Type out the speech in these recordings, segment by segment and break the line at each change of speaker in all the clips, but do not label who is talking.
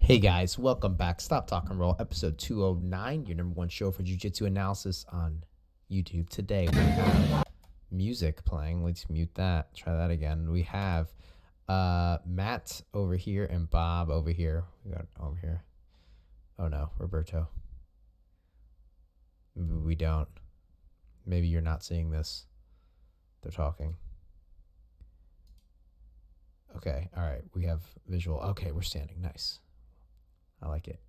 Hey guys, welcome back. Stop Talk and Roll, episode 209, your number one show for jiu-jitsu analysis on YouTube. Today we have music playing. Let's mute that. Try that again. We have Matt over here and Bob over here. We got over here. Oh no, Roberto. Maybe we don't. Maybe you're not seeing this. They're talking. Okay, all right. We have visual. Okay, we're standing. Nice. I like it.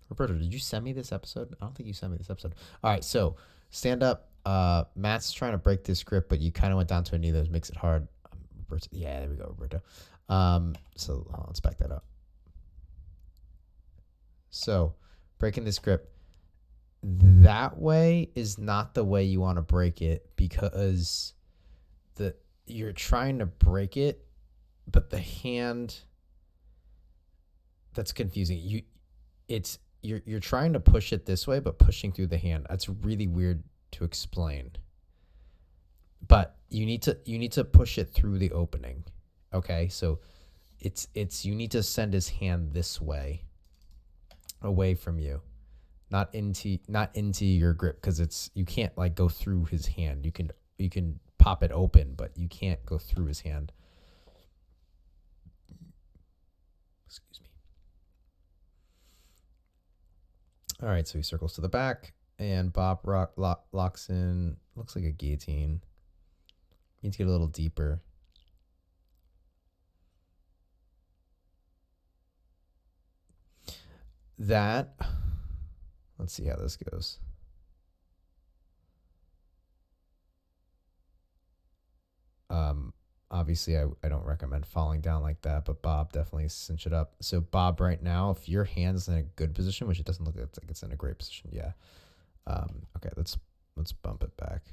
Roberto, did you send me this episode? I don't think you sent me this episode. All right, so stand up. Matt's trying to break this grip, but you kind of went down to a knee. That makes it hard. Yeah, there we go, Roberto. So let's back that up. So breaking this grip, that way is not the way you want to break it because you're trying to break it, but the hand. That's confusing. You're trying to push it this way, but pushing through the hand. That's really weird to explain. But you need to push it through the opening. Okay, so you need to send his hand this way, away from you, not into your grip, because you can't like go through his hand. You can pop it open, but you can't go through his hand. Excuse me. All right, so he circles to the back, and Bob locks in. Looks like a guillotine. Need to get a little deeper. Let's see how this goes. Obviously, I don't recommend falling down like that, but Bob definitely cinch it up. So Bob, right now, if your hand's in a good position, which it doesn't look like it's in a great position, yeah. Okay, let's bump it back.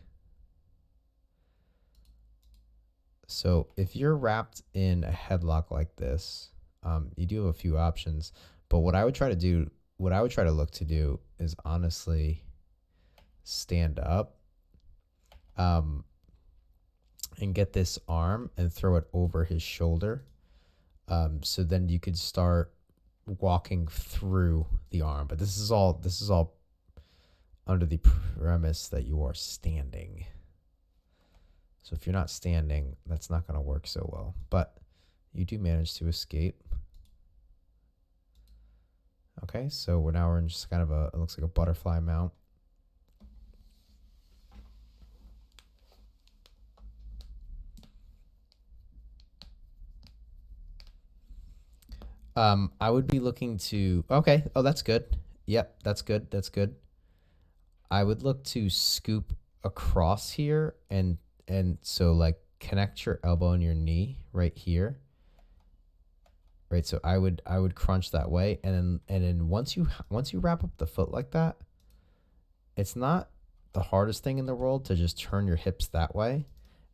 So if you're wrapped in a headlock like this, you do have a few options. But what I would try to look to do is honestly stand up. And get this arm and throw it over his shoulder. So then you could start walking through the arm. But this is all under the premise that you are standing. So if you're not standing, that's not going to work so well. But you do manage to escape. Okay, so we're in just kind of it looks like a butterfly mount. I would be looking to, okay. Oh, that's good. Yep. That's good. That's good. I would look to scoop across here and so like connect your elbow and your knee right here. Right. So I would crunch that way. And then once you wrap up the foot like that, it's not the hardest thing in the world to just turn your hips that way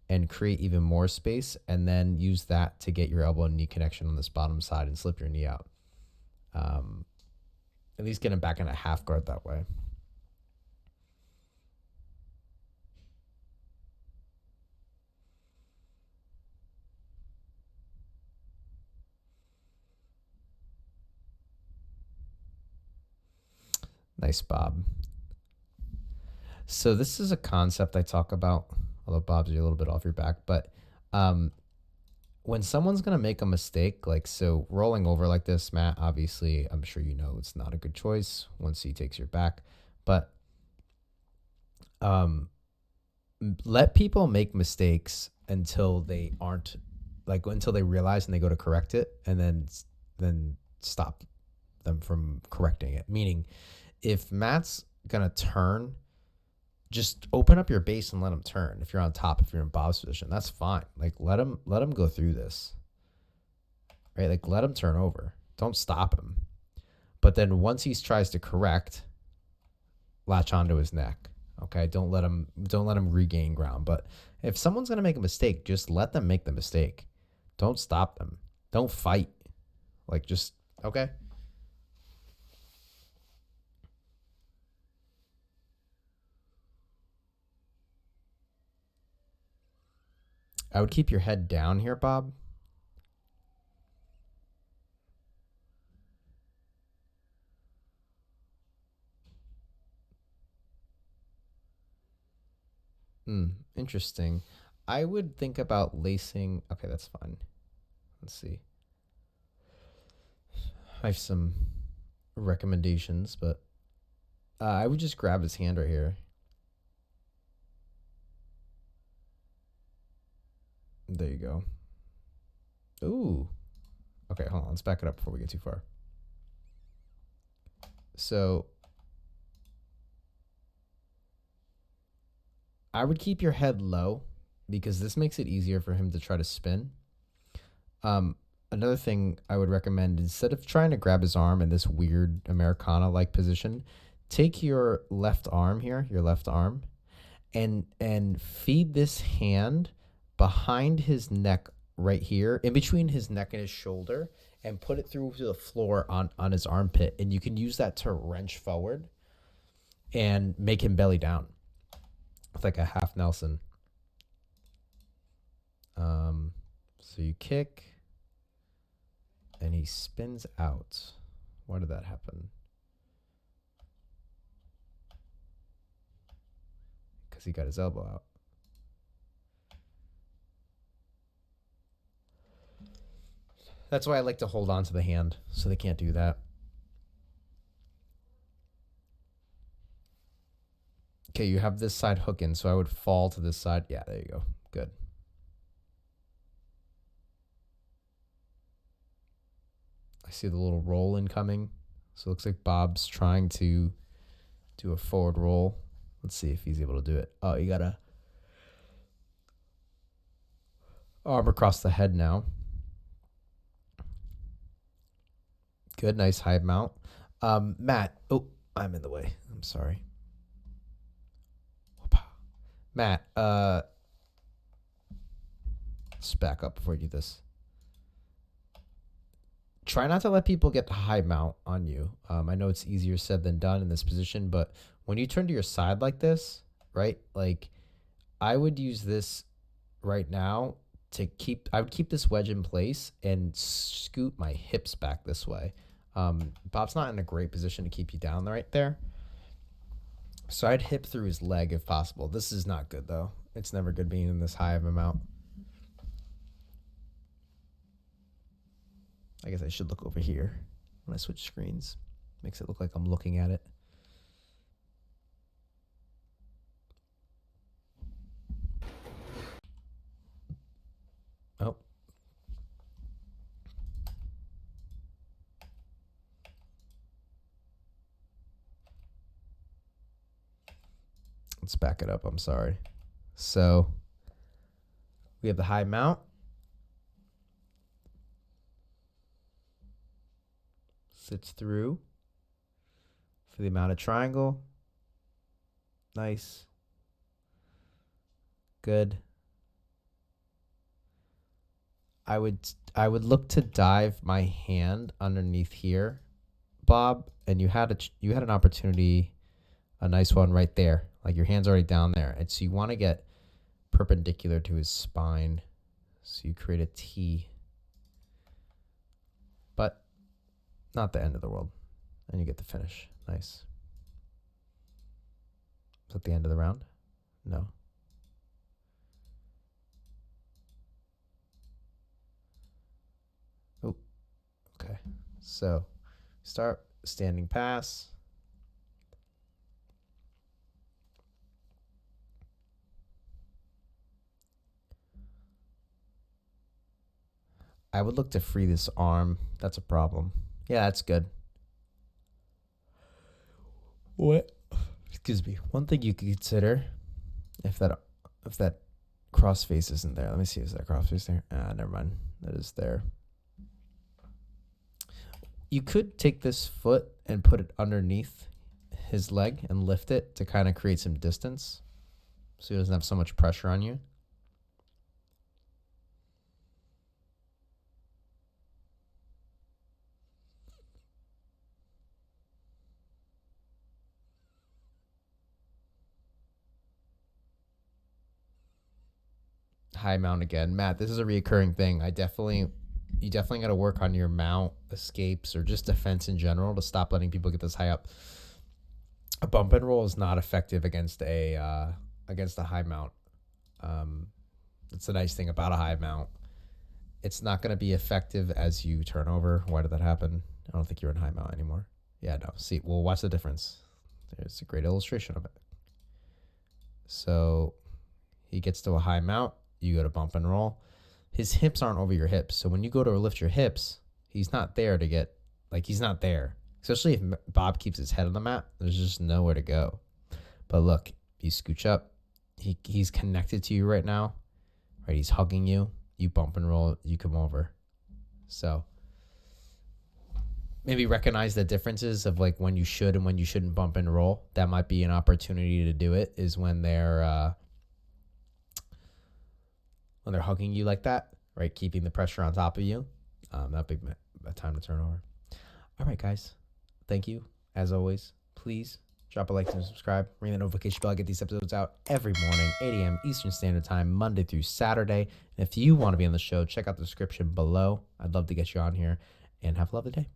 and create even more space, and then use that to get your elbow and knee connection on this bottom side and slip your knee out. At least get him back in a half guard that way. Nice, Bob. So this is a concept I talk about, although Bob's a little bit off your back, but when someone's going to make a mistake, like so rolling over like this, Matt, obviously, I'm sure you know it's not a good choice once he takes your back, but let people make mistakes until they aren't, like until they realize and they go to correct it, and then stop them from correcting it. Meaning, if Matt's going to turn, just open up your base and let him turn. If you're on top, if you're in Bob's position, that's fine. Like let him go through this. Right? Like let him turn over. Don't stop him. But then once he tries to correct, latch onto his neck. Okay? Don't let him regain ground. But if someone's going to make a mistake, just let them make the mistake. Don't stop them. Don't fight. Like just okay? I would keep your head down here, Bob. Interesting. I would think about lacing. Okay, that's fine. Let's see. I have some recommendations, but I would just grab his hand right here. There you go. Ooh. Okay, hold on. Let's back it up before we get too far. So I would keep your head low because this makes it easier for him to try to spin. Another thing I would recommend, instead of trying to grab his arm in this weird Americana-like position, take your left arm here, your left arm, and feed this hand behind his neck right here, in between his neck and his shoulder, and put it through to the floor on his armpit. And you can use that to wrench forward and make him belly down with like a half Nelson. So you kick, and he spins out. Why did that happen? Because he got his elbow out. That's why I like to hold on to the hand, so they can't do that. Okay, you have this side hooking, so I would fall to this side. Yeah, there you go. Good. I see the little roll incoming. So it looks like Bob's trying to do a forward roll. Let's see if he's able to do it. Oh, you got to arm across the head now. Good, nice high mount. Matt. Oh, I'm in the way. I'm sorry. Matt, let's back up before you do this. Try not to let people get high mount on you. I know it's easier said than done in this position, but when you turn to your side like this, right? Like I would use this right now to keep, I would keep this wedge in place and scoot my hips back this way. Bob's not in a great position to keep you down right there. So I'd hip through his leg if possible. This is not good though. It's never good being in this high of a mount. I guess I should look over here when I switch screens. Makes it look like I'm looking at it. Oh. Let's back it up. I'm sorry. So we have the high mount. Sits through for the amount of triangle. Nice. Good. I would look to dive my hand underneath here, Bob, and you had an opportunity, a nice one right there. Like your hand's already down there. And so you want to get perpendicular to his spine. So you create a T. But not the end of the world. And you get the finish. Nice. Is that the end of the round? No. Oh, okay. So start standing pass. I would look to free this arm. That's a problem. Yeah, that's good. What? Excuse me. One thing you could consider, if that crossface isn't there. Let me see. Is that crossface there? Never mind. That is there. You could take this foot and put it underneath his leg and lift it to kind of create some distance, so he doesn't have so much pressure on you. High mount again. Matt, this is a reoccurring thing. You definitely got to work on your mount escapes or just defense in general to stop letting people get this high up. A bump and roll is not effective against a high mount. That's the nice thing about a high mount. It's not going to be effective as you turn over. Why did that happen? I don't think you're in high mount anymore. Yeah, no. See, well, watch the difference. There's a great illustration of it. So he gets to a high mount. You go to bump and roll. His hips aren't over your hips. So when you go to lift your hips, he's not there to get, like, he's not there. Especially if Bob keeps his head on the mat, there's just nowhere to go. But look, you scooch up. He's connected to you right now. Right? He's hugging you. You bump and roll. You come over. So maybe recognize the differences of like when you should and when you shouldn't bump and roll. That might be an opportunity to do it, is when they're hugging you like that, right? Keeping the pressure on top of you. That'd be a time to turn over. All right, guys. Thank you. As always, please drop a like and subscribe. Ring the notification bell. I get these episodes out every morning, 8 a.m. Eastern Standard Time, Monday through Saturday. And if you want to be on the show, check out the description below. I'd love to get you on here, and have a lovely day.